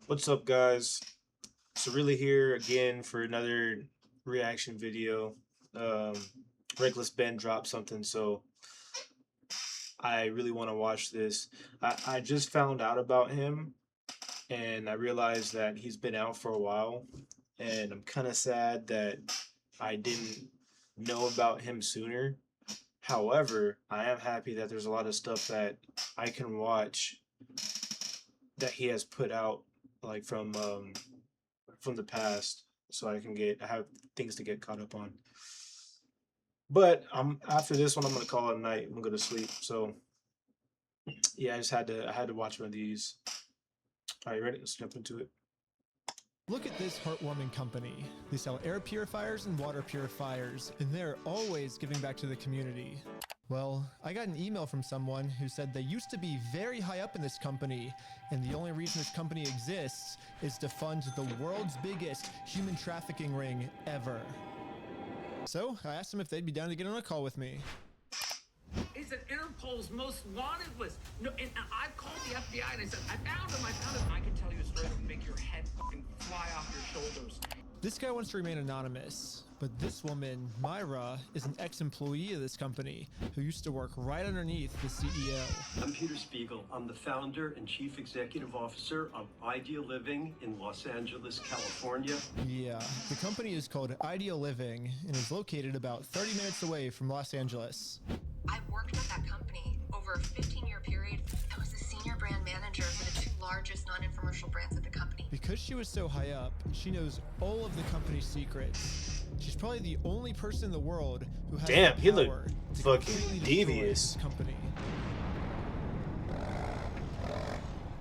What's up, guys? So really here again for another reaction video. Um, Reckless Ben dropped something, so I really want to watch this. I just found out about him, and I realized that he's been out for a while, and I'm kind of sad that I didn't know about him sooner. However, I am happy that there's a lot of stuff that I can watch that he has put out, like from the past, so I have things to get caught up on. But after this one, I'm gonna call it a night. I'm gonna go to sleep. So yeah, I had to watch one of these. All right, ready? Let's jump into it. Look at this heartwarming company. They sell air purifiers and water purifiers, and they're always giving back to the community. Well, I got an email from someone who said they used to be very high up in this company, and the only reason this company exists is to fund the world's biggest human trafficking ring ever. So I asked them if they'd be down to get on a call with me. He's at Interpol's most wanted list. No, and I've called the FBI and I said, I found him. I can tell you a story that would make your head fucking fly off your shoulders. This guy wants to remain anonymous, but this woman, Myra, is an ex-employee of this company who used to work right underneath the CEO. I'm Peter Spiegel. I'm the founder and chief executive officer of Ideal Living in Los Angeles, California. Yeah, the company is called Ideal Living and is located about 30 minutes away from Los Angeles. I worked at that company over a 15-year period. I was the senior brand manager for the two largest non-infomercial brands at the company. Because she was so high up, she knows all of the company's secrets. She's probably the only person in the world who has Damn, the he power looked to fucking completely devious. destroy this company.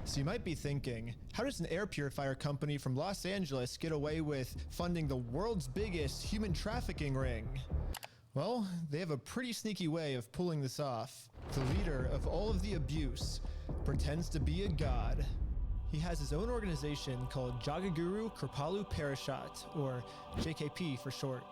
So you might be thinking, how does an air purifier company from Los Angeles get away with funding the world's biggest human trafficking ring? Well, they have a pretty sneaky way of pulling this off. The leader of all of the abuse pretends to be a god. He has his own organization called Jagaguru Kripalu Parashat, or JKP for short.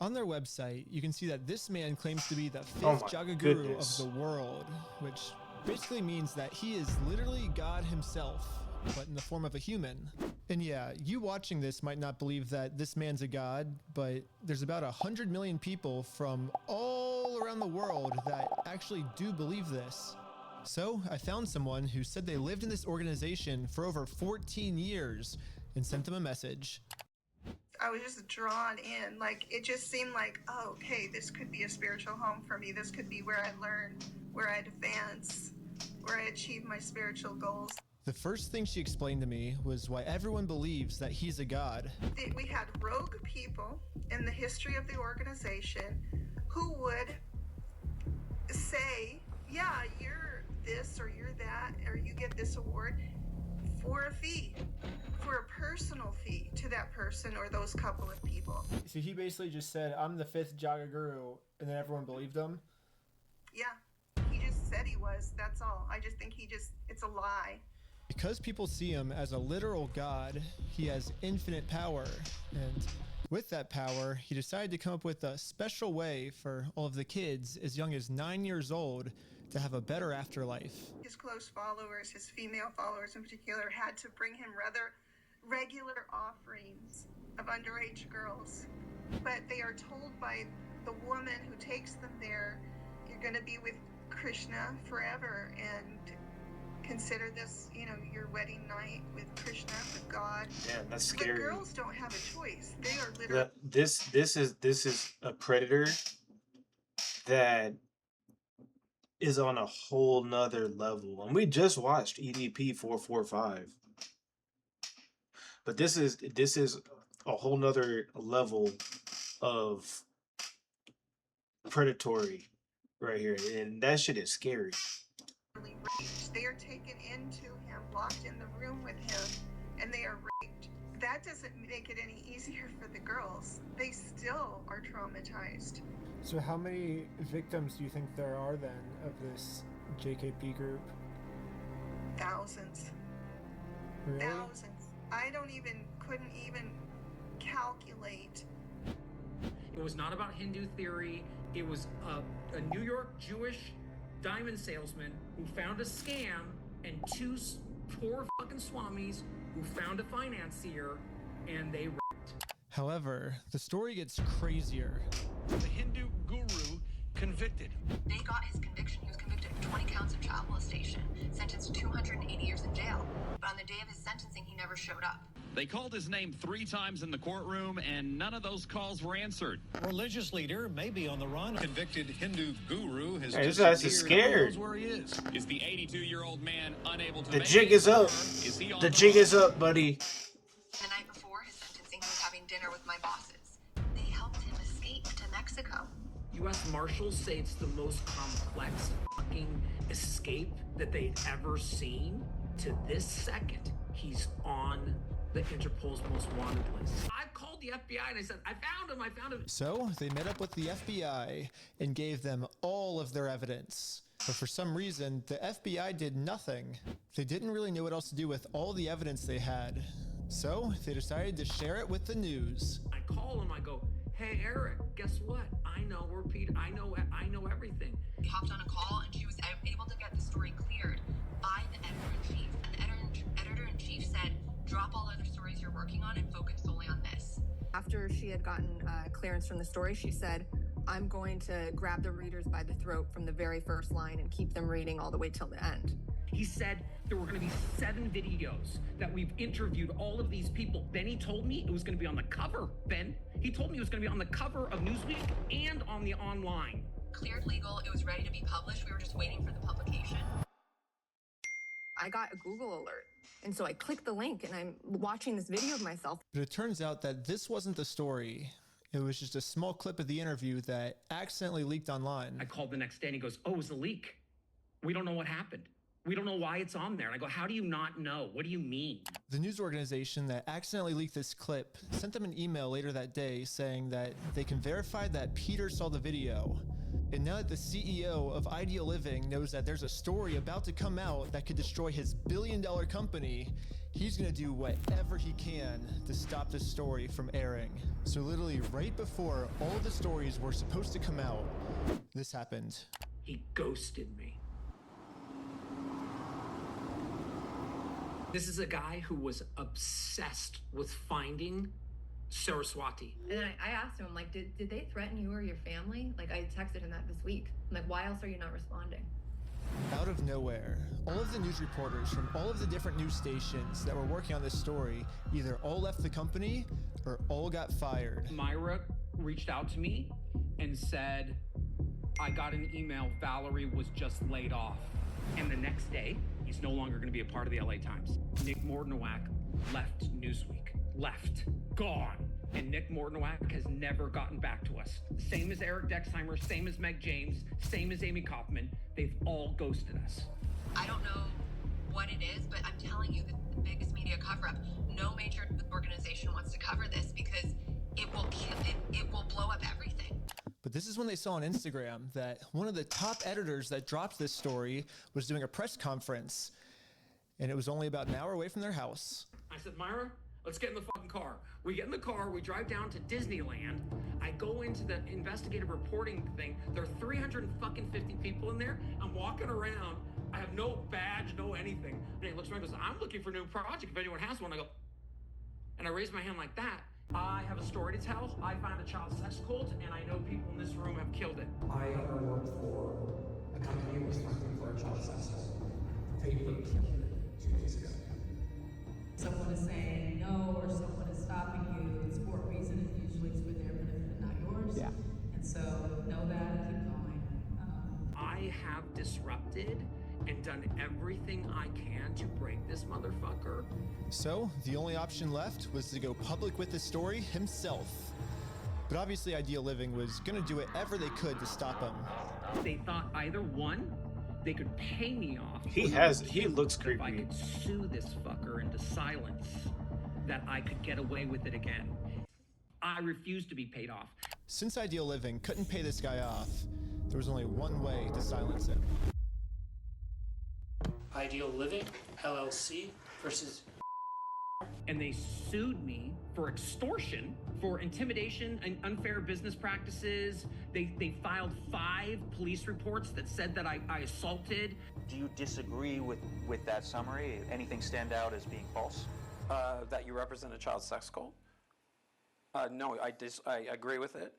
On their website, you can see that this man claims to be the fifth Jagaguru of the world, which basically means that he is literally God himself, but in the form of a human. And yeah, you watching this might not believe that this man's a god, but there's about 100 million people from all around the world that actually do believe this. So I found someone who said they lived in this organization for over 14 years and sent them a message. I was just drawn in. Like, it just seemed like, oh, okay, this could be a spiritual home for me. This could be where I learn, where I advance, where I achieve my spiritual goals. The first thing she explained to me was why everyone believes that he's a god. We had rogue people in the history of the organization who would say, yeah, you're this or you're that, or you get this award for a fee, for a personal fee to that person or those couple of people. So he basically just said, I'm the fifth Jagaguru, and then everyone believed him? Yeah, he just said he was, that's all. I just think it's a lie. Because people see him as a literal god, he has infinite power, and with that power, he decided to come up with a special way for all of the kids as young as 9 years old to have a better afterlife. His close followers, his female followers in particular, had to bring him rather regular offerings of underage girls. But they are told by the woman who takes them there, you're going to be with Krishna forever, and consider this, your wedding night with Krishna, with God. Damn, that's scary. The girls don't have a choice. They are literally... This is a predator that is on a whole nother level. And we just watched EDP 445. But this is a whole nother level of predatory right here. And that shit is scary. They are taken into him, locked in the room with him, and they are raped. That doesn't make it any easier for the girls. They still are traumatized. So how many victims do you think there are then of this JKP group? Thousands. Really? Thousands. I couldn't even calculate. It was not about Hindu theory. It was a New York Jewish diamond salesman who found a scam, and two poor fucking swamis who found a financier and they wrecked. However, the story gets crazier. The Hindu guru convicted. They got his conviction. He was convicted of 20 counts of child molestation, sentenced to 280 years in jail. But on the day of his sentencing, he never showed up. They called his name 3 times in the courtroom, and none of those calls were answered. Religious leader may be on the run. Convicted Hindu guru has Hey, this guy's disappeared. scared. Who knows where he is? Is the 82-year-old man unable to The make jig it, is up. or is he on The jig is up, buddy. The night before his sentencing, he was having dinner with my bosses. They helped him escape to Mexico. U.S. Marshals say it's the most complex fucking escape that they've ever seen. To this second, he's on the Interpol's most wanted list. I called the FBI and I said, I found him. So they met up with the FBI and gave them all of their evidence. But for some reason, the FBI did nothing. They didn't really know what else to do with all the evidence they had. So they decided to share it with the news. I call him, I go, hey, Eric, guess what? I know where Peter, I know everything. We hopped on a call and she was able to get the story cleared by the editor-in-chief. And the editor-in-chief said, drop all other stories you're working on and focus solely on this. After she had gotten clearance from the story, she said, I'm going to grab the readers by the throat from the very first line and keep them reading all the way till the end. He said there were going to be 7 videos that we've interviewed all of these people. Then he told me it was going to be on the cover, Ben. He told me it was going to be on the cover of Newsweek and on the online. Cleared legal, it was ready to be published. We were just waiting for the publication. I got a Google alert. And so I clicked the link and I'm watching this video of myself. But it turns out that this wasn't the story. It was just a small clip of the interview that accidentally leaked online. I called the next day and he goes, oh, it was a leak. We don't know what happened. We don't know why it's on there. And I go, how do you not know? What do you mean? The news organization that accidentally leaked this clip sent them an email later that day saying that they can verify that Peter saw the video. And now that the CEO of Ideal Living knows that there's a story about to come out that could destroy his billion-dollar company, he's gonna do whatever he can to stop this story from airing. So literally right before all of the stories were supposed to come out, this happened. He ghosted me. This is a guy who was obsessed with finding Saraswati. And then I asked him, like, did they threaten you or your family? Like, I texted him that this week. I'm like, why else are you not responding? Out of nowhere, all of the news reporters from all of the different news stations that were working on this story either all left the company or all got fired. Myra reached out to me and said, I got an email, Valerie was just laid off. And the next day, he's no longer going to be a part of the LA Times. Nick Mortnowak left Newsweek. Left. Gone. And Nick Mortnowak has never gotten back to us. Same as Eric Dexheimer, same as Meg James, same as Amy Kaufman. They've all ghosted us. I don't know what it is, but I'm telling you, the biggest media cover-up. No major organization wants to cover this because it will kill it will blow up everything. But this is when they saw on Instagram that one of the top editors that dropped this story was doing a press conference, and it was only about an hour away from their house. I said, Myra, let's get in the fucking car. We get in the car, we drive down to Disneyland. I go into the investigative reporting thing. There are 350 people in there. I'm walking around. I have no badge, no anything. And he looks around and goes, I'm looking for a new project if anyone has one. I go, and I raise my hand like that. I have a story to tell. I found a child sex cult, and I know people in this room have killed it. I ever worked for a company responsible for a child sex cult. They were killed 2 days ago. Someone is saying no, or someone is stopping you, it's for a reason, and usually it's for their benefit, not yours. Yeah. And so know that, keep going. I have disrupted and done everything I can to break this motherfucker. So the only option left was to go public with this story himself. But obviously Ideal Living was gonna do whatever they could to stop him. They thought either one, they could pay me off. He looks creepy. If I could sue this fucker into silence, that I could get away with it again. I refuse to be paid off. Since Ideal Living couldn't pay this guy off, there was only one way to silence him. Ideal Living, LLC versus... and they sued me for extortion, for intimidation and unfair business practices. They filed 5 police reports that said that I assaulted. Do you disagree with that summary? Anything stand out as being false? That you represent a child sex cult? No, I agree with it.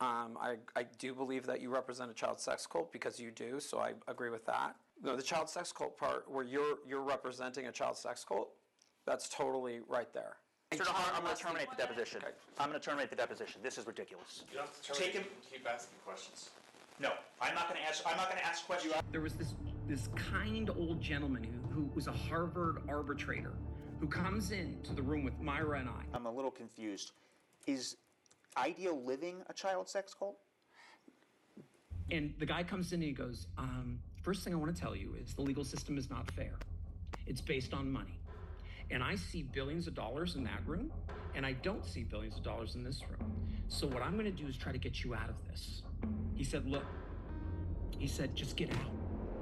I do believe that you represent a child sex cult because you do, so I agree with that. No, the child sex cult part where you're representing a child sex cult, that's totally right there. Mr. Nahar, I'm going to terminate the deposition. Okay. I'm going to terminate the deposition. This is ridiculous. You don't have to terminate. Take him. Keep asking questions. No, I'm not going to ask questions. There was this kind old gentleman who was a Harvard arbitrator who comes into the room with Myra and I. I'm a little confused. Is Ideal Living a child sex cult? And the guy comes in and he goes, first thing I want to tell you is the legal system is not fair. It's based on money. And I see billions of dollars in that room, and I don't see billions of dollars in this room. So what I'm going to do is try to get you out of this. He said, look, he said, just get out.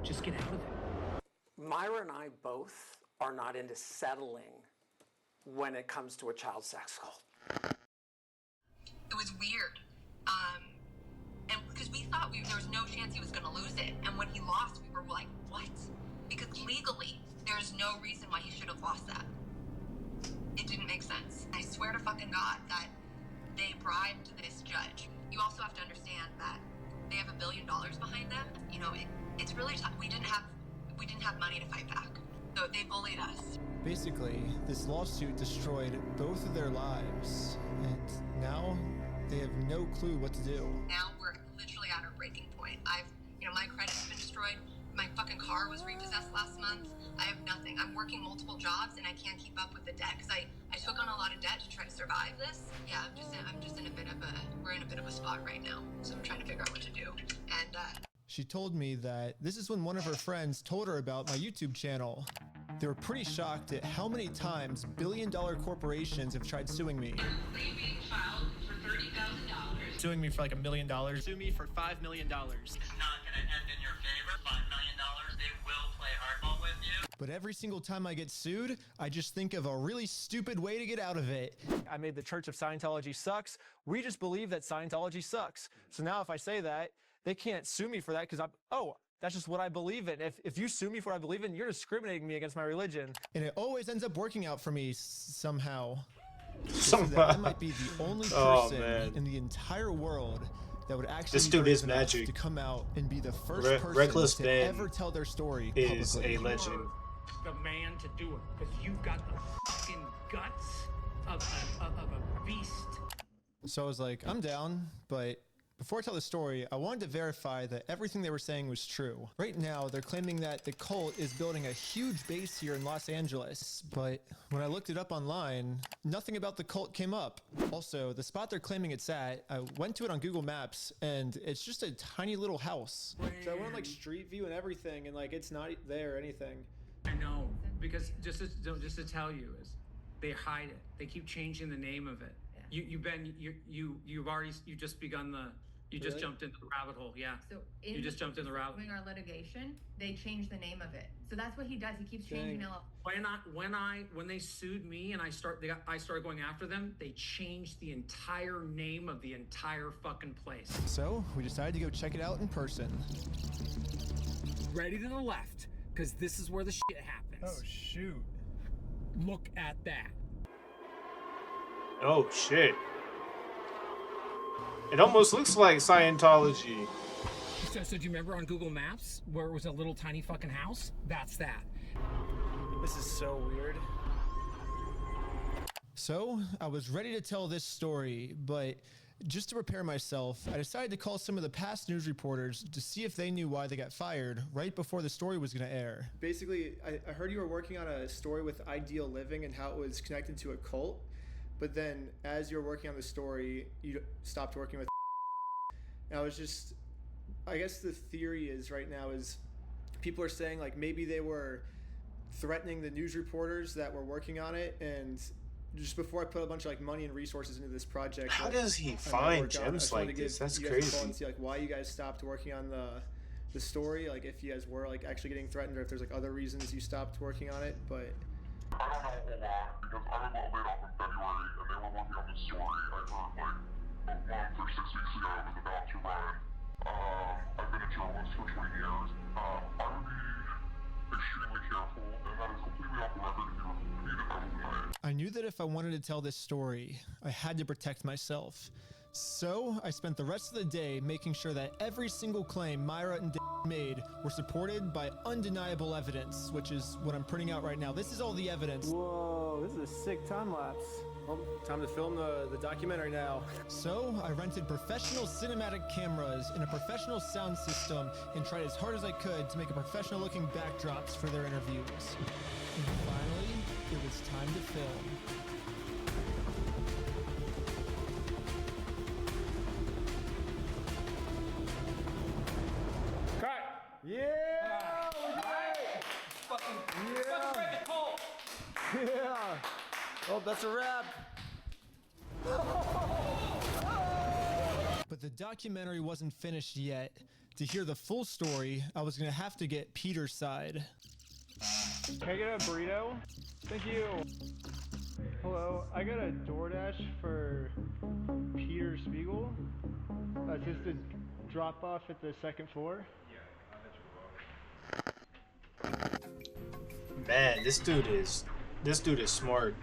Just get out of it. Myra and I both are not into settling when it comes to a child sex cult. It was weird. And because we thought there was no chance he was going to lose it. And when he lost, we were like, what? Because legally, there's no reason why he should have lost that. It didn't make sense. I swear to fucking God that they bribed this judge. You also have to understand that they have $1 billion behind them. You know, it's really tough. We didn't have money to fight back. So they bullied us. Basically, this lawsuit destroyed both of their lives, and now they have no clue what to do. Now we're literally at our breaking point. My credit's been destroyed. My fucking car was repossessed last month. I have nothing. I'm working multiple jobs and I can't keep up with the debt because I took on a lot of debt to try to survive this. Yeah, we're in a bit of a spot right now. So I'm trying to figure out what to do. And she told me that this is when one of her friends told her about my YouTube channel. They were pretty shocked at how many times billion-dollar corporations have tried suing me. Baby child for $30,000. Suing me for like $1 million. Sue me for $5 million. It's not going to end in your favor. $5 million, they will play hardball with you. But every single time I get sued, I just think of a really stupid way to get out of it. I made the Church of Scientology sucks. We just believe that Scientology sucks. So now if I say that, they can't sue me for that because that's just what I believe in. If you sue me for what I believe in, you're discriminating me against my religion. And it always ends up working out for me somehow. I might be the only person in the entire world that would actually this dude is magic to come out and be the first person to ever tell their story is publicly. A legend. The man to do it because you've got the fucking guts of a beast. So I was like, I'm down, but before I tell the story, I wanted to verify that everything they were saying was true. Right now, they're claiming that the cult is building a huge base here in Los Angeles, but when I looked it up online, nothing about the cult came up. Also, the spot they're claiming it's at, I went to it on Google Maps, and it's just a tiny little house. So I went on like Street View and everything, and like it's not there or anything. I know, because just to tell you is, they hide it. They keep changing the name of it. Yeah. You just begun the. You just jumped into the rabbit hole, yeah. So you just jumped in the rabbit hole. Doing our litigation, they changed the name of it. So that's what he does. He keeps changing it. When they sued me and I started going after them, they changed the entire name of the entire fucking place. So we decided to go check it out in person. Ready to the left, because this is where the shit happens. Oh shoot. Look at that. Oh shit. It almost looks like Scientology. So do you remember on Google Maps where it was a little tiny fucking house? That's that. This is so weird. So I was ready to tell this story, but just to prepare myself, I decided to call some of the past news reporters to see if they knew why they got fired right before the story was going to air. Basically, I heard you were working on a story with Ideal Living and how it was connected to a cult. But then, as you're working on the story, you stopped working with. And I guess the theory is right now is people are saying like maybe they were threatening the news reporters that were working on it, and just before I put a bunch of like money and resources into this project. How does he find gems like this? That's crazy. And see like why you guys stopped working on the story, like if you guys were like actually getting threatened, or if there's like other reasons you stopped working on it, but. I knew that if I wanted to tell this story, I had to protect myself. So I spent the rest of the day making sure that every single claim Myra and made were supported by undeniable evidence, which is what I'm printing out right now. This is all the evidence. Whoa, this is a sick time lapse. Well, time to film the documentary now. So I rented professional cinematic cameras and a professional sound system and tried as hard as I could to make a professional looking backdrops for their interviews. And finally, it was time to film. Yeah! Fucking Yeah! Yeah! Well, that's a wrap. But the documentary wasn't finished yet. To hear the full story, I was gonna have to get Peter's side. Can I get a burrito? Thank you. Hello, I got a DoorDash for Peter Spiegel. Is this the drop off at the second floor? Man, this dude is smart.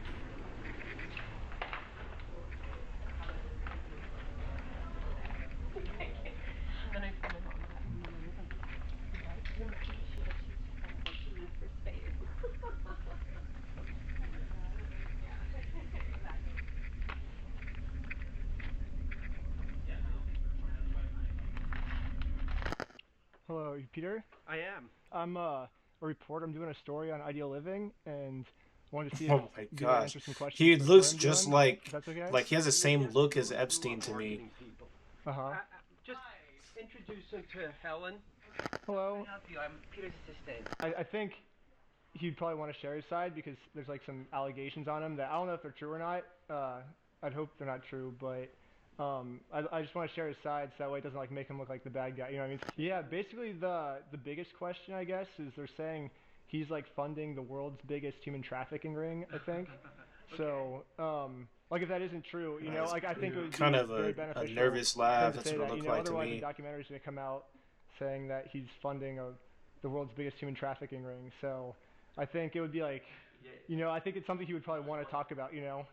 Hello, you Peter? I am. I'm a reporter. I'm doing a story on ideal living and wanted to see if Oh my you could gosh, answer some questions. he for looks what I'm just doing, like if that's okay? he has the same look as Epstein to me. Uh-huh. Just introduce him to Helen. Hello. Can I help you? I'm Peter's assistant. I think he'd probably want to share his side because there's like some allegations on him that I don't know if they're true or not. I'd hope they're not true, but I just want to share his side so that way it doesn't like make him look like the bad guy. You know what I mean? Yeah. Basically, the biggest question I guess is they're saying he's like funding the world's biggest human trafficking ring. I think. So, like if that isn't true, you know, like I think it would kind be of very a beneficial nervous for him laugh. to That's say what it that, looked you know, like to otherwise me. the documentary's gonna come out saying that he's funding the world's biggest human trafficking ring. So, I think it would be like, you know, I think it's something he would probably want to talk about, you know.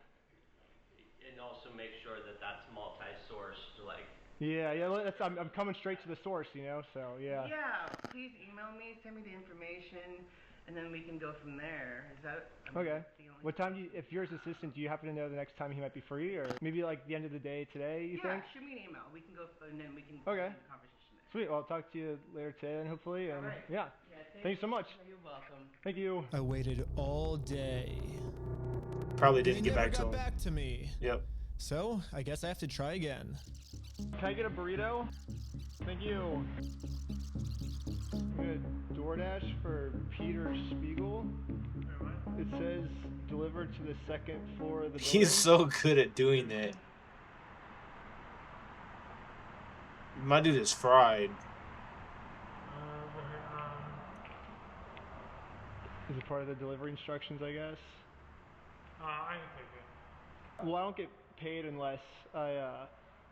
And also make sure that that's multi-sourced, like. Yeah, that's, I'm coming straight to the source, you know. So yeah. Yeah. Please email me. Send me the information, and then we can go from there. Is that? Okay. What time do you, if you're his assistant, do you happen to know the next time he might be free, or maybe like the end of the day today? You think? Yeah. Shoot me an email. We can go, and then we can. Okay. Have a conversation there. Sweet. Well, I'll talk to you later today, and hopefully, and All right. yeah. Thanks so much. You're welcome. Thank you. I waited all day. Probably didn't They get never back to got him. back to me. Yep. So I guess I have to try again. Can I get a burrito? Thank you. I'm gonna DoorDash for Peter Spiegel. It says delivered to the second floor of the building. He's so good at doing that. My dude is fried. Is it part of the delivery instructions, I guess? I can take it. Well, I don't get paid unless I,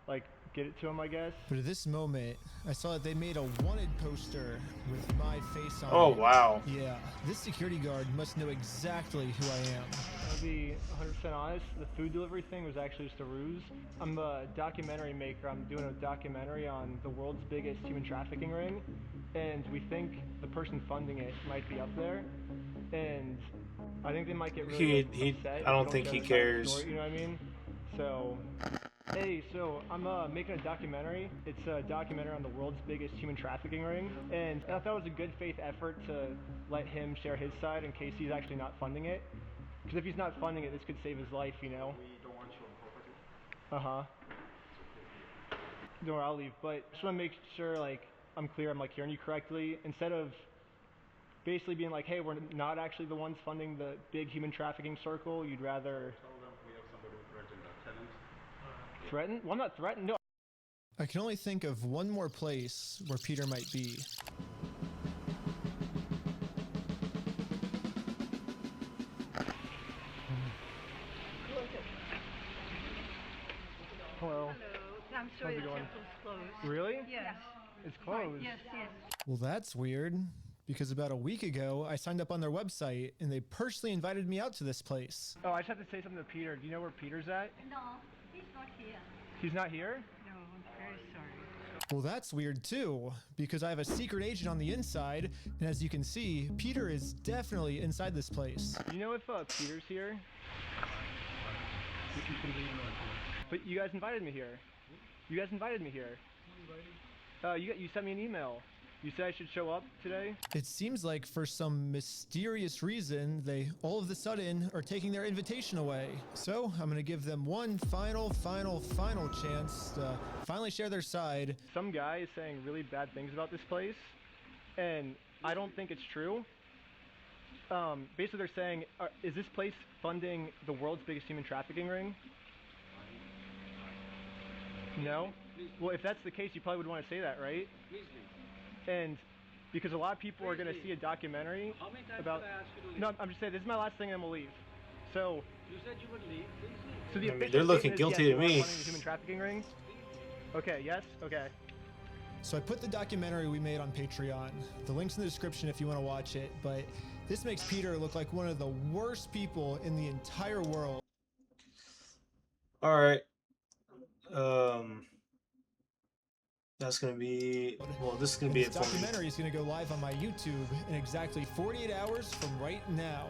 like, get it to him, I guess. But at this moment, I saw that they made a wanted poster with my face on Oh, it. wow. Yeah, this security guard must know exactly who I am. I'll be 100% honest, the food delivery thing was actually just a ruse. I'm a documentary maker. I'm doing a documentary on the world's biggest human trafficking ring, and we think the person funding it might be up there, and I think they might get really upset. I don't if think you he share the cares. story, you know what I mean? So, hey, so I'm making a documentary. It's a documentary on the world's biggest human trafficking ring, and I thought it was a good faith effort to let him share his side in case he's actually not funding it. Because if he's not funding it, this could save his life, you know? We don't want you on property. Uh-huh. Don't worry, I'll leave. But just want to make sure, like, I'm clear, I'm, like, hearing you correctly. Instead of basically being like, hey, we're not actually the ones funding the big human trafficking circle, you'd rather... Tell them we have somebody threatening a tenant. Threaten? Well, I'm not threatened, no. I can only think of one more place where Peter might be. Hello. I'm sorry, How's it the going? temple's closed. Really? Yes. It's closed. Yes, yes. Well, that's weird, because about a week ago, I signed up on their website, and they personally invited me out to this place. Oh, I just have to say something to Peter. Do you know where Peter's at? No, he's not here. He's not here? No, I'm very sorry. Well, that's weird too, because I have a secret agent on the inside, and as you can see, Peter is definitely inside this place. Do you know if Peter's here? But you guys invited me here. You guys invited me here. You sent me an email. You said I should show up today? It seems like for some mysterious reason, they all of a sudden are taking their invitation away. So I'm gonna give them one final chance to finally share their side. Some guy is saying really bad things about this place, and I don't think it's true. Basically they're saying, is this place funding the world's biggest human trafficking ring? No? Well, if that's the case, you probably would want to say that, right? And because a lot of people are going to see a documentary about... No, I'm just saying, this is my last thing and we'll leave. So... You said you would leave. So the I mean, they're looking guilty to me. The human trafficking ring? Okay, yes? Okay. So I put the documentary we made on Patreon. The link's in the description if you want to watch it, but this makes Peter look like one of the worst people in the entire world. All right. That's gonna be, well, this is gonna be it for me. This documentary is gonna go live on my YouTube in exactly 48 hours from right now.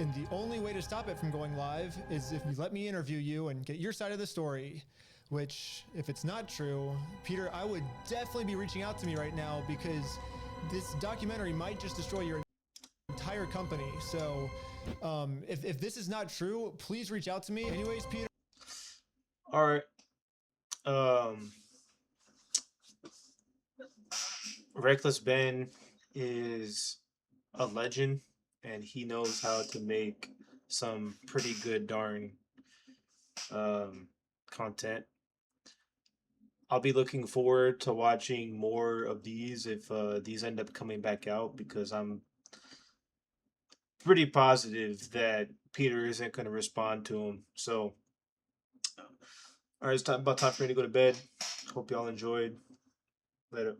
And the only way to stop it from going live is if you let me interview you and get your side of the story. Which, if it's not true, Peter, I would definitely be reaching out to me right now, because this documentary might just destroy your entire company. So, if this is not true, please reach out to me. Anyways, Peter. All right. Reckless Ben is a legend, and he knows how to make some pretty good darn content. I'll be looking forward to watching more of these if these end up coming back out, because I'm pretty positive that Peter isn't going to respond to him. So, all right, it's about time for me to go to bed. Hope y'all enjoyed. Later.